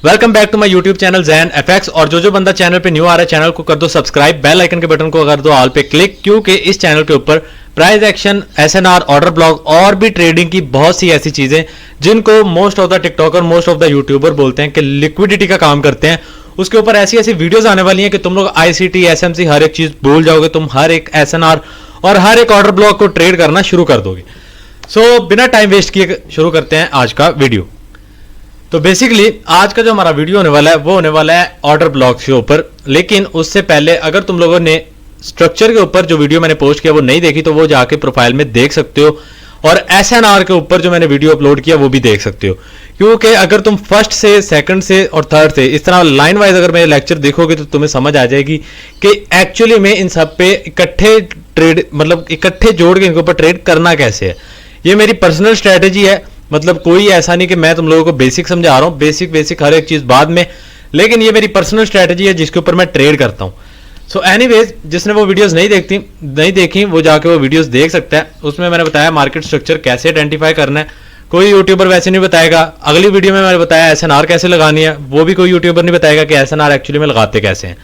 Welcome back to my YouTube channel Jain FX. और जो बंदा चैनल पे न्यू आ रहा है चैनल को कर दो सब्सक्राइब, बेल आइकन के बटन को कर दो ऑल पे क्लिक, क्योंकि इस चैनल के ऊपर price action, SNR, order block और भी ट्रेडिंग की बहुत सी ऐसी चीजें जिनको most of the TikToker, most of the YouTuber बोलते हैं कि लिक्विडिटी का काम करते हैं, उसके ऊपर ऐसी ऐसी वीडियोस आने वाली हैं कि तुम लोग आईसीटी, एसएमसी हर एक चीज भूल जाओगे। तुम हर एक एसएनआर और हर एक ऑर्डर ब्लॉक को ट्रेड करना शुरू कर दोगे। सो बिना टाइम वेस्ट किए शुरू करते हैं आज का वीडियो। तो बेसिकली आज का जो हमारा वीडियो होने वाला है वो होने वाला है ऑर्डर ब्लॉक्स के ऊपर। लेकिन उससे पहले अगर तुम लोगों ने स्ट्रक्चर के ऊपर जो वीडियो मैंने पोस्ट किया वो नहीं देखी तो वो जाके प्रोफाइल में देख सकते हो, और एसएनआर के ऊपर जो मैंने वीडियो अपलोड किया वो भी देख सकते हो। क्योंकि अगर तुम फर्स्ट से, सेकंड से और थर्ड से इस तरह लाइन वाइज अगर मेरे लेक्चर देखोगे तो तुम्हें समझ आ जाएगी कि एक्चुअली में इन सब पे इकट्ठे ट्रेड, मतलब इकट्ठे जोड़ के इनके ऊपर ट्रेड करना कैसे है। ये मेरी पर्सनल स्ट्रेटेजी है, मतलब कोई ऐसा नहीं कि मैं तुम लोगों को बेसिक समझा रहा हूँ, बेसिक हर एक चीज बाद में, लेकिन ये मेरी पर्सनल स्ट्रेटेजी है जिसके ऊपर मैं ट्रेड करता हूँ। सो एनीवेज, जिसने वो वीडियोस नहीं देखी वो जाके वो वीडियोस देख सकता है। उसमें मैंने बताया मार्केट स्ट्रक्चर कैसे आइडेंटिफाई करना है, कोई यूट्यूबर वैसे नहीं बताएगा। अगली वीडियो में मैंने बताया एसएनआर कैसे लगानी है, वो भी कोई यूट्यूबर नहीं बताएगा कि एसएनआर एक्चुअली में लगाते कैसे हैं।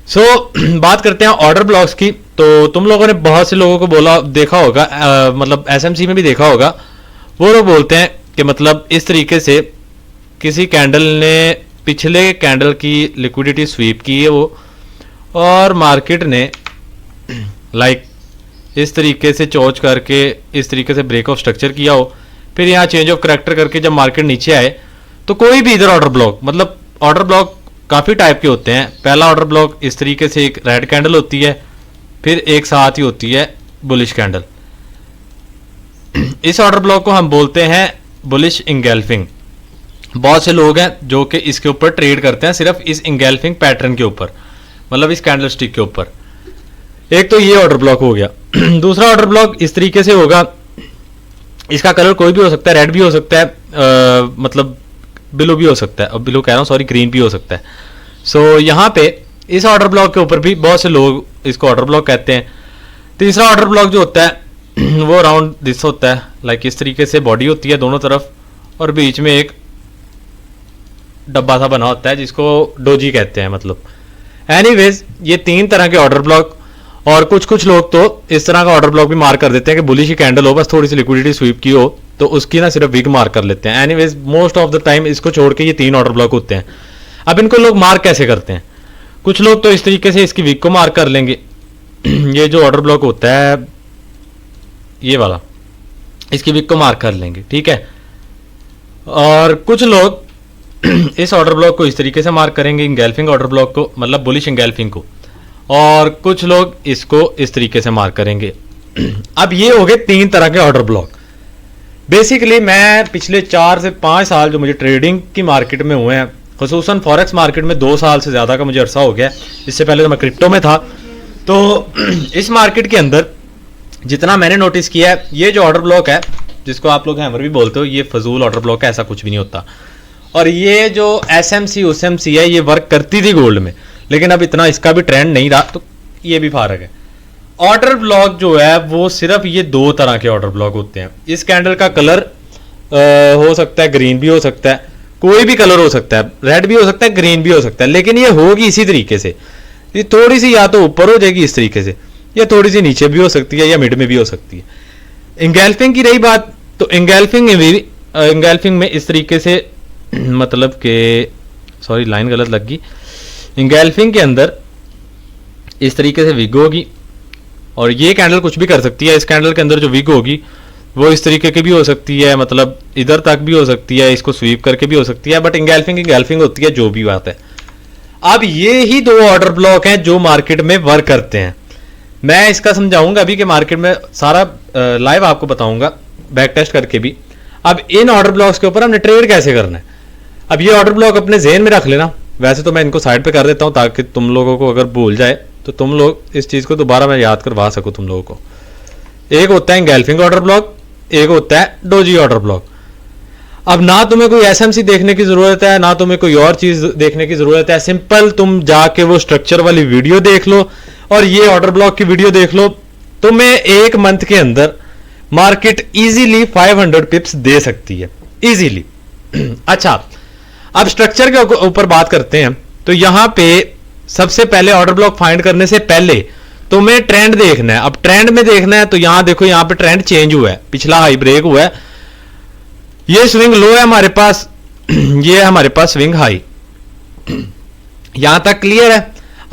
सो बात करते हैं ऑर्डर ब्लॉक्स की। तो तुम लोगों ने बहुत से लोगों को बोला, देखा होगा, मतलब एसएमसी में भी देखा होगा, वो लोग बोलते हैं कि मतलब इस तरीके से किसी कैंडल ने पिछले कैंडल की लिक्विडिटी स्वीप की है वो, और मार्केट ने लाइक इस तरीके से चोच करके इस तरीके से ब्रेक ऑफ स्ट्रक्चर किया हो, फिर यहाँ चेंज ऑफ करैक्टर करके जब मार्केट नीचे आए तो कोई भी इधर ऑर्डर ब्लॉक, मतलब ऑर्डर ब्लॉक काफ़ी टाइप के होते हैं। पहला ऑर्डर ब्लॉक इस तरीके से एक रेड कैंडल होती है, फिर एक साथ ही होती है बुलिश कैंडल। इस ऑर्डर ब्लॉक को हम बोलते हैं बुलिश इंगल्फिंग। बहुत से लोग हैं जो कि इसके ऊपर ट्रेड करते हैं सिर्फ इस इंगल्फिंग पैटर्न के ऊपर, मतलब इस कैंडल स्टिक के ऊपर। एक तो ये ऑर्डर ब्लॉक हो गया। दूसरा ऑर्डर ब्लॉक इस तरीके से होगा, इसका कलर कोई भी हो सकता है, रेड भी हो सकता है, मतलब ब्लू भी हो सकता है, ब्लू कह रहा हूँ सॉरी, ग्रीन भी हो सकता है। सो यहाँ पे इस ऑर्डर ब्लॉक के ऊपर भी बहुत से लोग इसको ऑर्डर ब्लॉक कहते हैं। तीसरा ऑर्डर ब्लॉक जो होता है वो राउंड दिस होता है, लाइक इस तरीके से बॉडी होती है दोनों तरफ और बीच में एक डब्बा सा बना होता है जिसको डोजी कहते हैं। मतलब एनीवेज, ये तीन तरह के ऑर्डर ब्लॉक, और कुछ लोग तो इस तरह का ऑर्डर ब्लॉक भी मार्क कर देते हैं कि बुलिश की कैंडल हो, बस थोड़ी सी लिक्विडिटी स्वीप की हो तो उसकी ना सिर्फ विग मार्क कर लेते हैं। Anyways, most of the time इसको छोड़ के ये तीन ऑर्डर ब्लॉक होते हैं। अब इनको लोग मार्क कैसे करते हैं? कुछ लोग तो इस तरीके से इसकी विग को मार्क कर लेंगे। ये जो ऑर्डर ब्लॉक होता है ये वाला, इसकी विग को मार्क कर लेंगे, ठीक है। और कुछ लोग इस ऑर्डर ब्लॉक को इस तरीके से मार्क करेंगे, इंगल्फिंग ऑर्डर ब्लॉक को, मतलब बुलिश इंगल्फिंग को, और कुछ लोग इसको इस तरीके से मार्क करेंगे। अब ये हो गए तीन तरह के ऑर्डर ब्लॉक। बेसिकली मैं पिछले 4 से 5 साल जो मुझे ट्रेडिंग की मार्केट में हुए हैं, खुसूसन फॉरेक्स मार्केट में 2 साल से ज़्यादा का मुझे अरसा हो गया। इससे पहले तो मैं क्रिप्टो में था। तो इस मार्केट के अंदर जितना मैंने नोटिस किया है, ये जो ऑर्डर ब्लॉक है जिसको आप लोग हैमर भी बोलते हो, ये फजूल ऑर्डर ब्लॉक है, ऐसा कुछ भी नहीं होता। और ये जो एसएमसी उसएमसी है ये वर्क करती थी गोल्ड में, लेकिन अब इतना इसका भी ट्रेंड नहीं रहा, तो ये भी फर्क है। ऑर्डर ब्लॉक जो है वो सिर्फ ये 2 तरह के ऑर्डर ब्लॉक होते हैं। इस कैंडल का कलर हो सकता है, ग्रीन भी हो सकता है, कोई भी कलर हो सकता है, रेड भी हो सकता है, ग्रीन भी हो सकता है, लेकिन ये होगी इसी तरीके से। ये थोड़ी सी या तो ऊपर हो जाएगी इस तरीके से, या थोड़ी सी नीचे भी हो सकती है, या मिड में भी हो सकती है। इंगल्फिंग की रही बात, तो इंगल्फिंग में इस तरीके से, मतलब के सॉरी लाइन गलत लग गई। इंगल्फिंग के अंदर इस तरीके से विग होगी, और ये कैंडल कुछ भी कर सकती है। इस कैंडल के अंदर जो विग होगी वो इस तरीके की भी हो सकती है, मतलब इधर तक भी हो सकती है, इसको स्वीप करके भी हो सकती है, बट इंगल्फिंग होती है, जो भी बात है। अब ये ही 2 ऑर्डर ब्लॉक हैं जो मार्केट में वर्क करते हैं। मैं इसका समझाऊंगा अभी कि मार्केट में सारा लाइव आपको बताऊंगा, बैक टेस्ट करके भी। अब इन ऑर्डर ब्लॉक्स के ऊपर हमने ट्रेड कैसे करना है, अब ये ऑर्डर ब्लॉक अपने ज़हन में रख लेना। वैसे तो मैं इनको साइड पे कर देता हूं ताकि तुम लोगों को अगर भूल जाए तो तुम लोग इस चीज़ को दोबारा मैं याद करवा सकूं तुम लोगों को। एक होता है इंगल्फिंग ऑर्डर ब्लॉक, एक होता है डोजी ऑर्डर ब्लॉक। अब ना तुम्हें कोई एसएमसी देखने की जरूरत है, ना तुम्हें कोई और चीज देखने की जरूरत है। सिंपल तुम जाके वो स्ट्रक्चर वाली वीडियो देख लो और ये ऑर्डर ब्लॉक की वीडियो देख लो। तुम्हें 1 मंथ के अंदर मार्केट इजीली 500 पिप्स दे सकती है, इजीली। अच्छा, अब स्ट्रक्चर के ऊपर बात करते हैं, तो यहां पे सबसे पहले ऑर्डर ब्लॉक फाइंड करने से पहले तुम्हें ट्रेंड देखना है। अब ट्रेंड में देखना है तो यहां देखो, यहां पे ट्रेंड चेंज हुआ है, पिछला हाई ब्रेक हुआ है, ये स्विंग लो है हमारे पास, ये है हमारे पास स्विंग हाई, यहां तक क्लियर है।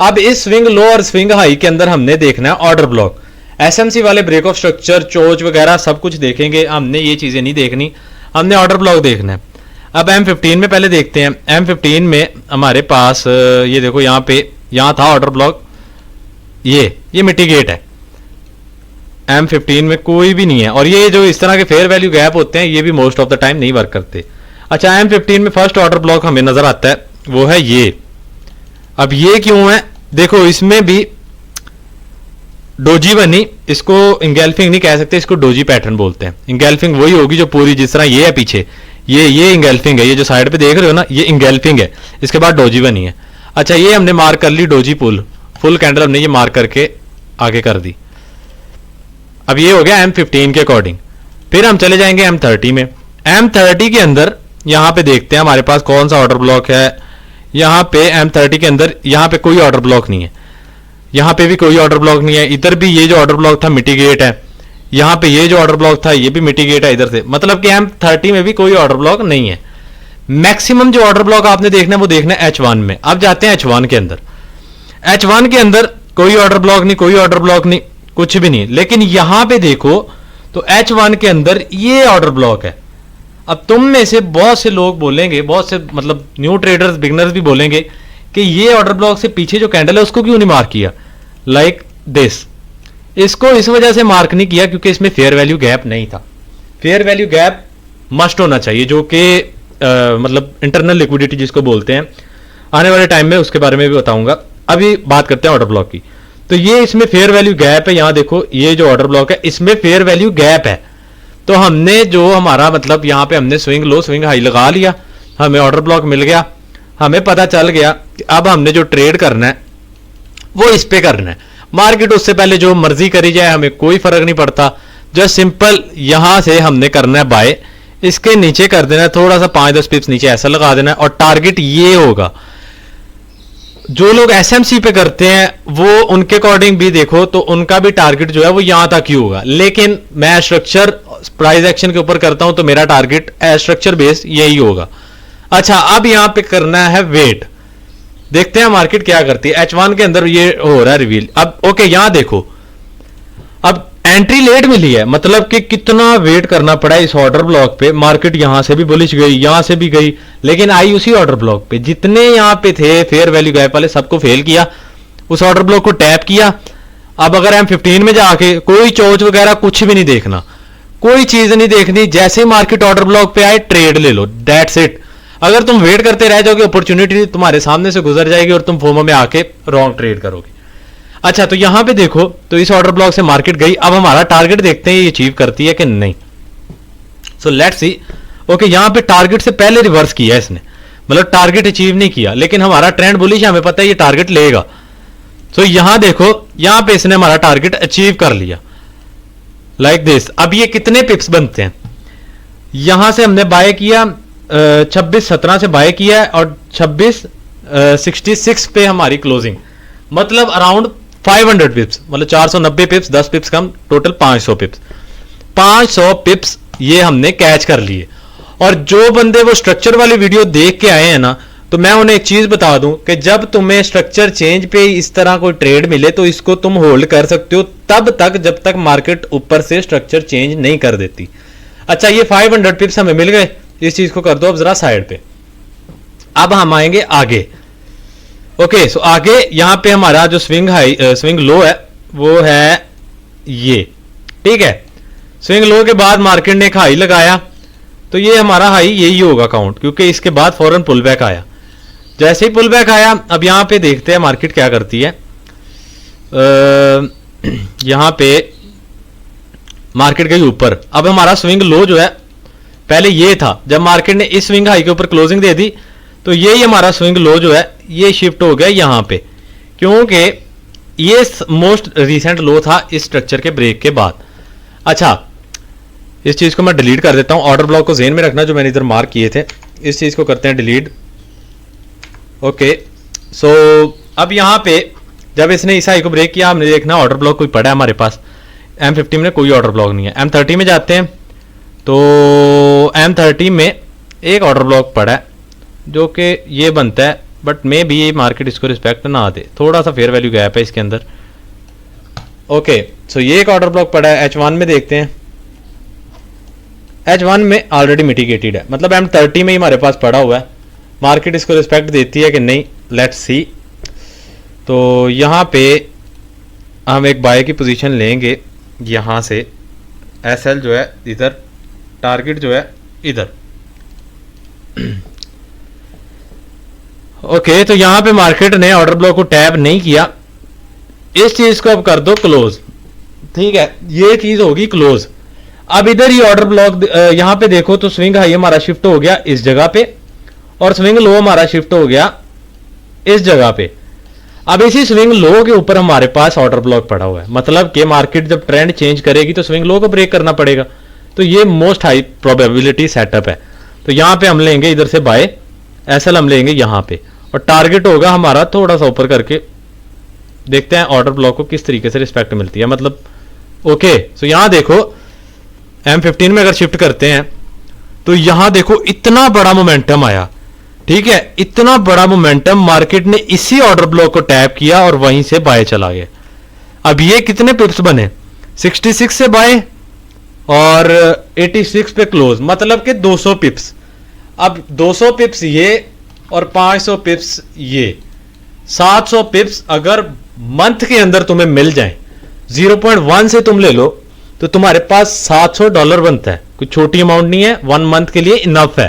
अब इस स्विंग लो और स्विंग हाई के अंदर हमने देखना है ऑर्डर ब्लॉक। एसएमसी वाले ब्रेक ऑफ स्ट्रक्चर, चोच वगैरह सब कुछ देखेंगे, हमने ये चीजें नहीं देखनी, हमने ऑर्डर ब्लॉक देखना है। अब M15 में पहले देखते हैं। M15 में हमारे पास ये देखो, यहां पे यहां था ऑर्डर ब्लॉक, ये मिटिगेट है। M15 में कोई भी नहीं है, और ये जो इस तरह के फेयर वैल्यू गैप होते हैं ये भी मोस्ट ऑफ द टाइम नहीं वर्क करते। अच्छा, M15 में फर्स्ट ऑर्डर ब्लॉक हमें नजर आता है, वो है ये। अब ये क्यों है, देखो इसमें भी डोजी बनी, इसको इंगेल्फिंग नहीं कह सकते, इसको डोजी पैटर्न बोलते हैं। इंगेल्फिंग वही होगी जो पूरी, जिस तरह ये है पीछे, ये इंगेल्फिंग है, ये जो साइड पे देख रहे हो ना, ये इंगेल्फिंग है, इसके बाद डोजी बनी है। अच्छा, ये हमने मार्क कर ली डोजी पुल, फुल कैंडल हमने ये मार्क करके आगे कर दी। अब ये हो गया M15 के अकॉर्डिंग। फिर हम चले जाएंगे M30 में। M30 के अंदर यहां पे देखते हैं हमारे पास कौन सा ऑर्डर ब्लॉक है। यहां पे M30 के अंदर यहां पे कोई ऑर्डर ब्लॉक नहीं है, यहां पे भी कोई ऑर्डर ब्लॉक नहीं है, इधर भी ये जो ऑर्डर ब्लॉक था मिटिगेट है, यहां पे ये जो ऑर्डर ब्लॉक था ये भी मिटिगेट है इधर से, मतलब कि M30 में भी कोई ऑर्डर ब्लॉक नहीं है। मैक्सिमम जो ऑर्डर ब्लॉक आपने देखना है वो देखना है H1 में। अब जाते हैं H1 के अंदर। H1 के अंदर कोई ऑर्डर ब्लॉक नहीं, कोई ऑर्डर ब्लॉक नहीं, कुछ भी नहीं। लेकिन यहां पे देखो तो H1 के अंदर ये ऑर्डर ब्लॉक है। अब तुम में से बहुत से लोग बोलेंगे, बहुत से मतलब न्यू ट्रेडर्स, बिगनर्स भी बोलेंगे कि ये ऑर्डर ब्लॉक से पीछे जो कैंडल है उसको क्यों नहीं मार्क किया, लाइक दिस। इसको इस वजह से मार्क नहीं किया क्योंकि इसमें फेयर वैल्यू गैप नहीं था। फेयर वैल्यू गैप मस्ट होना चाहिए, जो कि मतलब इंटरनल लिक्विडिटी जिसको बोलते हैं। आने वाले टाइम में उसके बारे में भी बताऊंगा। अभी बात करते हैं ऑर्डर ब्लॉक की। तो ये इसमें फेयर वैल्यू गैप है, यहां देखो ये जो ऑर्डर ब्लॉक है इसमें फेयर वैल्यू गैप है। तो हमने जो हमारा मतलब यहां पे हमने स्विंग लो स्विंग हाई लगा लिया, हमें ऑर्डर ब्लॉक मिल गया, हमें पता चल गया कि अब हमने जो ट्रेड करना है वो इस पे करना है। मार्केट उससे पहले जो मर्जी करी जाए हमें कोई फर्क नहीं पड़ता। जस्ट सिंपल यहां से हमने करना है बाय, इसके नीचे कर देना है, थोड़ा सा 5-10 पिप्स नीचे ऐसा लगा देना है, और टारगेट ये होगा। जो लोग एसएमसी पे करते हैं वो उनके अकॉर्डिंग भी देखो तो उनका भी टारगेट जो है वो यहां तक ही होगा। लेकिन मैं स्ट्रक्चर प्राइस एक्शन के ऊपर करता हूं तो मेरा टारगेट स्ट्रक्चर बेस्ड यही होगा। अच्छा, अब यहां पे करना है वेट, देखते हैं मार्केट क्या करती है। H1 के अंदर ये हो रहा है रिवील। अब ओके, यहां देखो, अब एंट्री लेट मिली है, मतलब कि कितना वेट करना पड़ा इस ऑर्डर ब्लॉक पे। मार्केट यहां से भी बुलिश गई, यहां से भी गई, लेकिन आई उसी ऑर्डर ब्लॉक पे। जितने यहां पे थे फेयर वैल्यू गैप वाले सबको फेल किया, उस ऑर्डर ब्लॉक को टैप किया। अब अगर M15 में जाके कोई चोच वगैरह कुछ भी नहीं देखना, कोई चीज नहीं देखनी, जैसे मार्केट ऑर्डर ब्लॉक पे आए ट्रेड ले लो, दैट्स इट। अगर तुम वेट करते रह जाओगे अपॉर्चुनिटी तुम्हारे सामने से गुजर जाएगी और तुम फोमो में आके रॉन्ग ट्रेड करोगे। अच्छा, तो यहां पे देखो तो इस ऑर्डर ब्लॉक से मार्केट गई। अब हमारा टारगेट देखते हैं ये अचीव करती है कि नहीं। So let's see. ओके, यहां पे टारगेट से पहले रिवर्स किया इसने, मतलब टारगेट अचीव नहीं किया, लेकिन हमारा ट्रेंड बुलिश है, हमें पता है ये टारगेट लेगा। सो यहां देखो, यहां पे इसने हमारा टारगेट अचीव कर लिया लाइक दिस। अब ये कितने पिप्स बनते हैं, यहां से हमने बाय किया 26-17 से बाय किया है और 26-66 पे हमारी क्लोजिंग, मतलब अराउंड 500 पिप्स, मतलब 490 पिप्स, 10 पिप्स कम, टोटल 500 पिप्स। 500 पिप्स ये हमने कैच कर लिए। और जो बंदे वो स्ट्रक्चर वाली वीडियो देख के आए हैं ना, तो मैं उन्हें एक चीज बता दूं कि जब तुम्हें स्ट्रक्चर चेंज पे इस तरह कोई ट्रेड मिले तो इसको तुम होल्ड कर सकते हो तब तक जब तक मार्केट ऊपर से स्ट्रक्चर चेंज नहीं कर देती। अच्छा, ये 500 पिप्स हमें मिल गए, इस चीज को कर दो अब जरा साइड पे। अब हम आएंगे आगे। ओके, सो आगे यहां पे हमारा जो स्विंग हाई स्विंग लो है वो है ये, ठीक है। स्विंग लो के बाद मार्केट ने एक हाई लगाया, तो ये हमारा हाई यही होगा काउंट, क्योंकि इसके बाद फौरन पुल बैक आया। जैसे ही पुल बैक आया, अब यहां पे देखते हैं मार्केट क्या करती है। यहां पे मार्केट गई ऊपर। अब हमारा स्विंग लो जो है पहले ये था, जब मार्केट ने इस स्विंग हाई के ऊपर क्लोजिंग दे दी तो यही हमारा स्विंग लो जो है ये शिफ्ट हो गया यहां पे, क्योंकि ये मोस्ट रिसेंट लो था इस स्ट्रक्चर के ब्रेक के बाद। अच्छा, इस चीज को मैं डिलीट कर देता हूं। ऑर्डर ब्लॉक को जेन में रखना जो मैंने इधर मार्क किए थे, इस चीज को करते हैं डिलीट। ओके, सो अब यहाँ पे जब इसने इस हाई को ब्रेक किया, हमने देखना ऑर्डर ब्लॉक कोई पड़ा है हमारे पास। M15 में कोई ऑर्डर ब्लॉक नहीं है। M30 में जाते हैं तो M30 में एक ऑर्डर ब्लॉक पड़ा है जो कि ये बनता है, बट मे भी ये मार्केट इसको रिस्पेक्ट ना दे, थोड़ा सा फेयर वैल्यू गैप है इसके अंदर। ओके, सो ये एक ऑर्डर ब्लॉक पड़ा है। H1 में देखते हैं, H1 में ऑलरेडी मिटिगेटेड है, मतलब M30 में ही हमारे पास पड़ा हुआ है। मार्केट इसको रिस्पेक्ट देती है कि नहीं, लेट्स सी। तो यहाँ पे हम एक बाय की पोजीशन लेंगे यहाँ से। SL जो है इधर, टारगेट जो है इधर। ओके, तो यहाँ पे मार्केट ने ऑर्डर ब्लॉक को टैप नहीं किया, इस चीज को अब कर दो क्लोज। ठीक है, ये चीज होगी क्लोज। अब इधर ही ऑर्डर ब्लॉक यहाँ पे देखो तो स्विंग हाई हमारा शिफ्ट हो गया इस जगह पे, और स्विंग लो हमारा शिफ्ट हो गया इस जगह पे। अब इसी स्विंग लो के ऊपर हमारे पास ऑर्डर ब्लॉक पड़ा हुआ है, मतलब कि मार्केट जब ट्रेंड चेंज करेगी तो स्विंग लो को ब्रेक करना पड़ेगा। तो ये मोस्ट हाई प्रोबेबिलिटी सेटअप है। तो यहां पे हम लेंगे इधर से बाय, एसएल हम लेंगे यहां पे, और टारगेट होगा हमारा थोड़ा सा ऊपर करके। देखते हैं ऑर्डर ब्लॉक को किस तरीके से रिस्पेक्ट मिलती है, मतलब ओके। सो यहां देखो M15 में अगर शिफ्ट करते हैं तो यहां देखो इतना बड़ा मोमेंटम आया। ठीक है, इतना बड़ा मोमेंटम, मार्केट ने इसी ऑर्डर ब्लॉक को टैप किया और वहीं से बाय चला गया। अब ये कितने पिप्स बने, 66 से बाय और 86 पे क्लोज, मतलब कि 200 पिप्स। अब 200 पिप्स ये और 500 पिप्स ये, 700 पिप्स अगर मंथ के अंदर तुम्हें मिल जाए, 0.1 से तुम ले लो तो तुम्हारे पास $700 बनता है। कोई छोटी अमाउंट नहीं है, 1 मंथ के लिए इनफ है।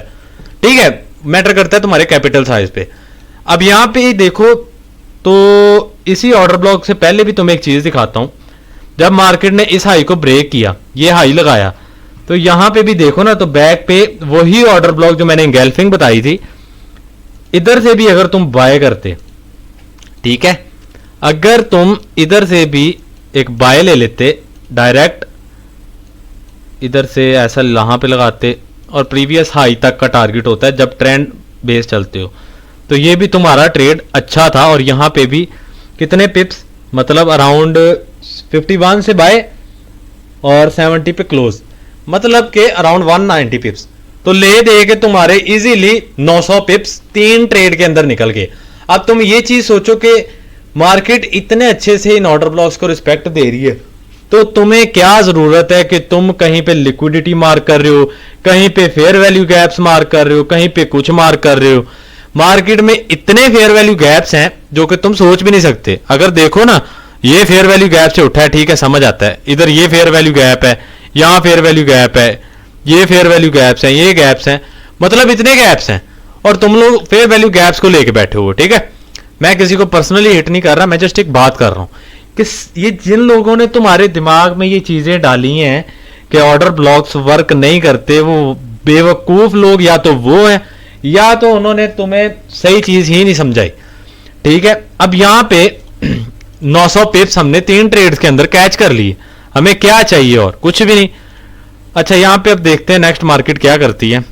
ठीक है, मैटर करता है तुम्हारे कैपिटल साइज पे। अब यहां पे देखो तो इसी ऑर्डर ब्लॉक से पहले भी तुम्हें एक चीज दिखाता हूं। जब मार्केट ने इस हाई को ब्रेक किया, ये हाई लगाया, तो यहां पे भी देखो ना, तो बैक पे वही ऑर्डर ब्लॉक जो मैंने इंगल्फिंग बताई थी, इधर से भी अगर तुम बाय करते, ठीक है, अगर तुम इधर से भी एक बाय ले लेते डायरेक्ट, इधर से ऐसा यहां पे लगाते और प्रीवियस हाई तक का टारगेट होता है जब ट्रेंड बेस चलते हो, तो ये भी तुम्हारा ट्रेड अच्छा था। और यहां पे भी कितने पिप्स, मतलब अराउंड 51 से बाय और 70 पे क्लोज, मतलब के अराउंड 190 पिप्स। तो ले दे के तुम्हारे इजीली 900 पिप्स 3 ट्रेड के अंदर निकल गए। अब तुम ये चीज सोचो कि मार्केट इतने अच्छे से इन ऑर्डर ब्लॉक्स को रिस्पेक्ट दे रही है, तो तुम्हें क्या जरूरत है कि तुम कहीं पे लिक्विडिटी मार्क कर रहे हो, कहीं पे फेयर वैल्यू गैप्स मार्क कर रहे हो, कहीं पे कुछ मार्क कर रहे हो। मार्केट में इतने फेयर वैल्यू गैप्स हैं जो कि तुम सोच भी नहीं सकते। अगर देखो ना, ये फेयर वैल्यू गैप से उठा है, ठीक है, समझ आता है, इधर ये फेयर वैल्यू गैप है, यहां फेयर वैल्यू गैप है, ये फेयर वैल्यू गैप्स हैं, ये गैप्स हैं, मतलब इतने गैप्स हैं, और तुम लोग फेयर वैल्यू गैप्स को लेके बैठे हो। ठीक है, मैं किसी को पर्सनली हिट नहीं कर रहा, मैं जस्ट एक बात कर रहा हूं कि ये जिन लोगों ने तुम्हारे दिमाग में ये चीजें डाली हैं कि ऑर्डर ब्लॉक्स वर्क नहीं करते, वो बेवकूफ लोग या तो वो हैं या तो उन्होंने तुम्हें सही चीज ही नहीं समझाई। ठीक है, अब यहां पे 900 पिप्स हमने 3 ट्रेड्स के अंदर कैच कर लिए, हमें क्या चाहिए और कुछ भी नहीं। अच्छा, यहां पे अब देखते हैं नेक्स्ट मार्केट क्या करती है।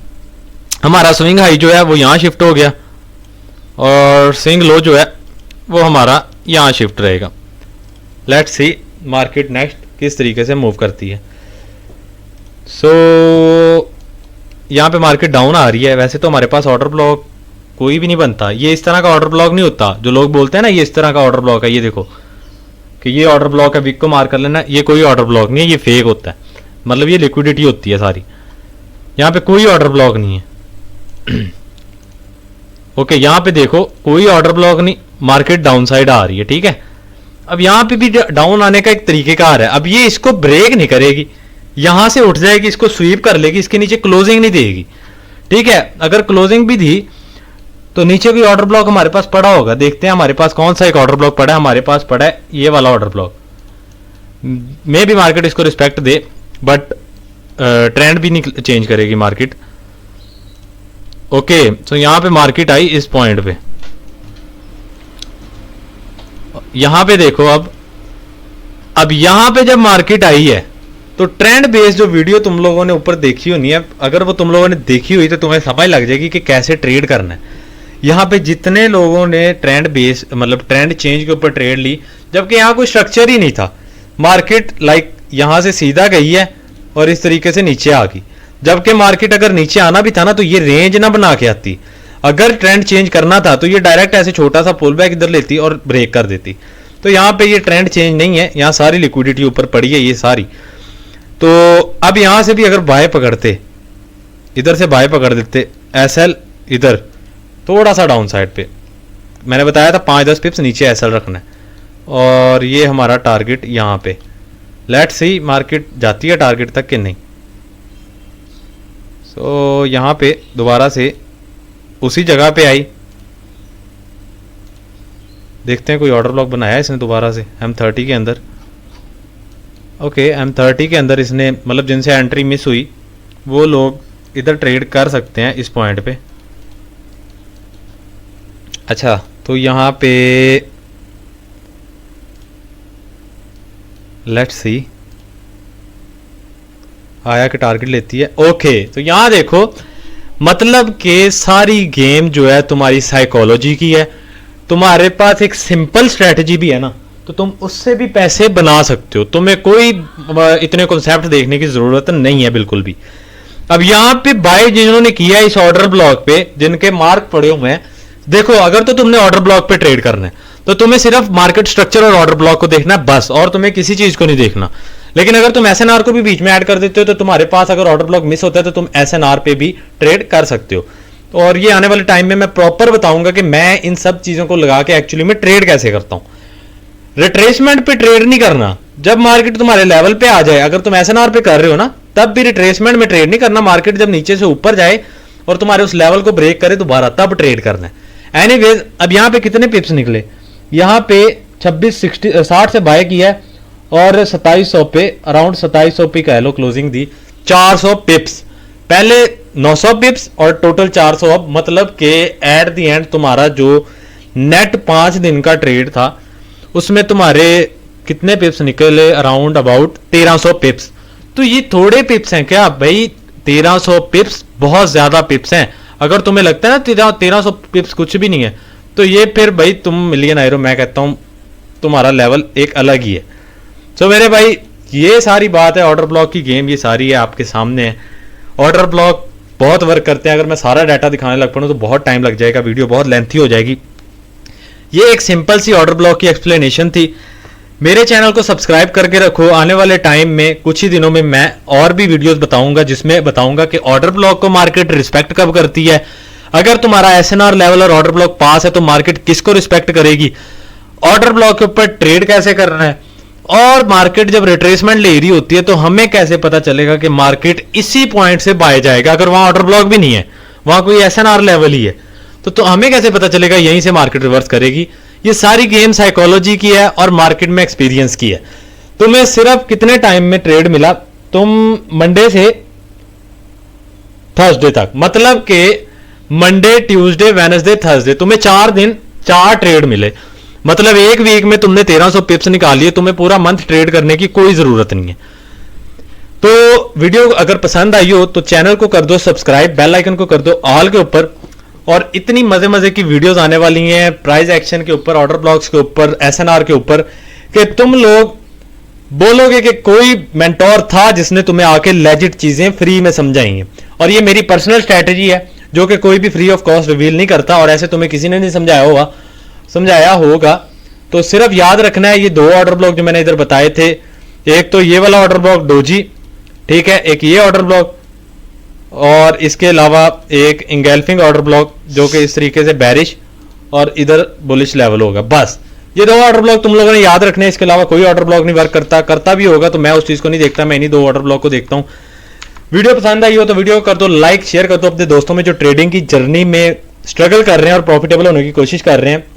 हमारा स्विंग हाई जो है वो यहां शिफ्ट हो गया और स्विंग लो जो है वो हमारा यहां शिफ्ट रहेगा। लेट्स सी मार्केट नेक्स्ट किस तरीके से मूव करती है। सो यहां पे मार्केट डाउन आ रही है। वैसे तो हमारे पास ऑर्डर ब्लॉक कोई भी नहीं बनता, ये इस तरह का ऑर्डर ब्लॉक नहीं होता जो लोग बोलते हैं ना, ये इस तरह का ऑर्डर ब्लॉक है। ये देखो कि ये ऑर्डर ब्लॉक है, विक को मार कर लेना, ये कोई ऑर्डर ब्लॉक नहीं है, ये फेक होता है, मतलब ये लिक्विडिटी होती है सारी। यहां पे कोई ऑर्डर ब्लॉक नहीं है। ओके, यहां पे देखो कोई ऑर्डर ब्लॉक नहीं, मार्केट डाउन साइड आ रही है। ठीक है, अब यहां पे भी डाउन आने का एक तरीकेकार है। अब ये इसको ब्रेक नहीं करेगी, यहां से उठ जाएगी, इसको स्वीप कर लेगी, इसके नीचे क्लोजिंग नहीं देगी। ठीक है, अगर क्लोजिंग भी दी तो नीचे भी ऑर्डर ब्लॉक हमारे पास पड़ा होगा। देखते हैं हमारे पास कौन सा एक ऑर्डर ब्लॉक पड़ा है। हमारे पास पड़ा है ये वाला ऑर्डर ब्लॉक। मे भी मार्केट इसको रिस्पेक्ट दे, बट ट्रेंड भी नहीं चेंज करेगी मार्केट। ओके, तो यहां पे मार्केट आई इस पॉइंट पे, यहां पे देखो। अब यहां पे जब मार्केट आई है तो ट्रेंड बेस जो वीडियो तुम लोगों ने ऊपर देखी होनी है, अगर वो तुम लोगों ने देखी हुई तो तुम्हें समझ लग जाएगी कि कैसे ट्रेड करना है। यहाँ पे जितने लोगों ने ट्रेंड बेस मतलब ट्रेंड चेंज के ऊपर ट्रेड ली, जबकि यहाँ कोई स्ट्रक्चर ही नहीं था, मार्केट लाइक यहाँ से सीधा गई है और इस तरीके से नीचे आ गई। जबकि मार्केट अगर नीचे आना भी था ना तो ये रेंज ना बना के आती, अगर ट्रेंड चेंज करना था तो ये डायरेक्ट ऐसे छोटा सा पुल बैक इधर लेती और ब्रेक कर देती। तो यहाँ पे ये ट्रेंड चेंज नहीं है, यहाँ सारी लिक्विडिटी ऊपर पड़ी है ये सारी। तो अब यहाँ से भी अगर बाय पकड़ते, इधर से बाय पकड़ देते, एसएल इधर थोड़ा सा डाउन साइड पे, मैंने बताया था 5-10 पिप्स नीचे एसएल रखना है, और ये हमारा टारगेट यहाँ पे। लेट्स सी मार्केट जाती है टारगेट तक कि नहीं। सो यहाँ पे दोबारा से उसी जगह पे आई, देखते हैं कोई ऑर्डर ब्लॉक बनाया है इसने दोबारा से M30 के अंदर। ओके, M30 के अंदर इसने मतलब जिनसे एंट्री मिस हुई वो लोग इधर ट्रेड कर सकते हैं इस पॉइंट पे। अच्छा, तो यहाँ पे लेट्स सी आया कि टारगेट लेती है। ओके, तो यहाँ देखो मतलब कि सारी गेम जो है तुम्हारी साइकोलॉजी की है। तुम्हारे पास एक सिंपल स्ट्रेटजी भी है ना, तो तुम उससे भी पैसे बना सकते हो, तुम्हें कोई इतने कॉन्सेप्ट देखने की जरूरत नहीं है बिल्कुल भी। अब यहाँ पे बाय जिन्होंने किया इस ऑर्डर ब्लॉक पे, जिनके मार्क पड़े हुए हैं, देखो अगर तो तुमने ऑर्डर ब्लॉक पे ट्रेड करना है तो तुम्हें सिर्फ मार्केट स्ट्रक्चर और ऑर्डर ब्लॉक को देखना है बस, और तुम्हें किसी चीज को नहीं देखना। लेकिन अगर तुम एसएनआर को भी बीच में ऐड कर देते हो तो तुम्हारे पास अगर ऑर्डर ब्लॉक मिस होता है तो तुम एसएनआर पे भी ट्रेड कर सकते हो। और ये आने वाले टाइम में मैं प्रॉपर बताऊंगा कि मैं इन सब चीजों को लगा के एक्चुअली में ट्रेड कैसे करता हूं। रिट्रेसमेंट पे ट्रेड नहीं करना, जब मार्केट तुम्हारे लेवल पे आ जाए, अगर तुम एसएनआर पे कर रहे हो ना तब भी रिट्रेसमेंट में ट्रेड नहीं करना। मार्केट जब नीचे से ऊपर जाए और तुम्हारे उस लेवल को ब्रेक करे दोबारा, तब ट्रेड करना है। एनीवेज, अब यहाँ पे कितने पिप्स निकले, यहाँ पे 60 से बाय किया है और 2700 पे, अराउंड 2700 पे कह लो क्लोजिंग दी। 400 पिप्स पहले, 900 पिप्स और टोटल 400। अब मतलब कि एट द एंड तुम्हारा जो नेट 5 दिन का ट्रेड था उसमें तुम्हारे कितने पिप्स निकले, अराउंड अबाउट 1300 पिप्स। तो ये थोड़े पिप्स हैं क्या भाई? 1300 पिप्स बहुत ज्यादा पिप्स हैं। अगर तुम्हें लगता है ना 1300 पिप्स कुछ भी नहीं है, तो ये फिर भाई तुम मिलियन मैं कहता हूं तुम्हारा लेवल एक अलग ही है। तो मेरे भाई ये सारी बात है, ऑर्डर ब्लॉक की गेम ये सारी है आपके सामने है। ऑर्डर ब्लॉक बहुत वर्क करते हैं, अगर मैं सारा डाटा दिखाने लग पड़ूं तो बहुत टाइम लग जाएगा, वीडियो बहुत लेंथी हो जाएगी। ये एक सिंपल सी ऑर्डर ब्लॉक की एक्सप्लेनेशन थी। मेरे चैनल को सब्सक्राइब करके रखो, आने वाले टाइम में कुछ ही दिनों में मैं और भी वीडियोस बताऊंगा जिसमें बताऊंगा कि ऑर्डर ब्लॉक को मार्केट रिस्पेक्ट कब करती है। अगर तुम्हारा एसएनआर लेवल और ऑर्डर ब्लॉक पास है तो मार्केट किसको रिस्पेक्ट करेगी, ऑर्डर ब्लॉक के ऊपर ट्रेड कैसे करना है, और मार्केट जब रिट्रेसमेंट ले रही होती है तो हमें कैसे पता चलेगा कि मार्केट इसी पॉइंट से बाय जाएगा। अगर वहां ऑर्डर ब्लॉक भी नहीं है, वहां कोई एसएनआर लेवल ही है, तो हमें कैसे पता चलेगा यहीं से मार्केट रिवर्स करेगी। ये सारी गेम साइकोलॉजी की है और मार्केट में एक्सपीरियंस की है। तुम्हें सिर्फ कितने टाइम में ट्रेड मिला, तुम मंडे से थर्सडे तक, मतलब कि मंडे, ट्यूसडे, वेडनेसडे, थर्सडे, तुम्हें 4 दिन 4 ट्रेड मिले। मतलब एक वीक में तुमने 1300 पिप्स निकाल लिए, तुम्हें पूरा मंथ ट्रेड करने की कोई जरूरत नहीं है। तो वीडियो अगर पसंद आई हो तो चैनल को कर दो सब्सक्राइब, बेल आइकन को कर दो ऑल के ऊपर, और इतनी मजे मजे की वीडियोस आने वाली हैं प्राइस एक्शन के ऊपर, ऑर्डर ब्लॉक्स के ऊपर, एसएनआर के ऊपर, कि तुम लोग बोलोगे कि कोई मेंटोर था जिसने तुम्हें आके लेजिट चीजें फ्री में समझाई हैं। और ये मेरी पर्सनल स्ट्रैटेजी है जो कि कोई भी फ्री ऑफ कॉस्ट रिवील नहीं करता, और ऐसे तुम्हें किसी ने नहीं समझाया होगा। तो सिर्फ याद रखना है, ये 2 ऑर्डर ब्लॉक जो मैंने इधर बताए थे, एक तो ये वाला ऑर्डर ब्लॉक डोजी, ठीक है, एक ये ऑर्डर ब्लॉक, और इसके अलावा एक इंगेल्फिंग ऑर्डर ब्लॉक जो कि इस तरीके से बैरिश और इधर बुलिश लेवल होगा। बस ये 2 ऑर्डर ब्लॉक तुम लोगों ने याद रखने हैं, इसके अलावा कोई ऑर्डर ब्लॉक नहीं वर्क करता भी होगा तो मैं उस चीज को नहीं देखता, मैं इन्हीं 2 ऑर्डर ब्लॉक को देखता हूं। वीडियो पसंद आई हो तो वीडियो को कर दो लाइक, शेयर कर दो अपने दोस्तों में जो ट्रेडिंग की जर्नी में स्ट्रगल कर रहे हैं और प्रॉफिटेबल होने की कोशिश कर रहे हैं।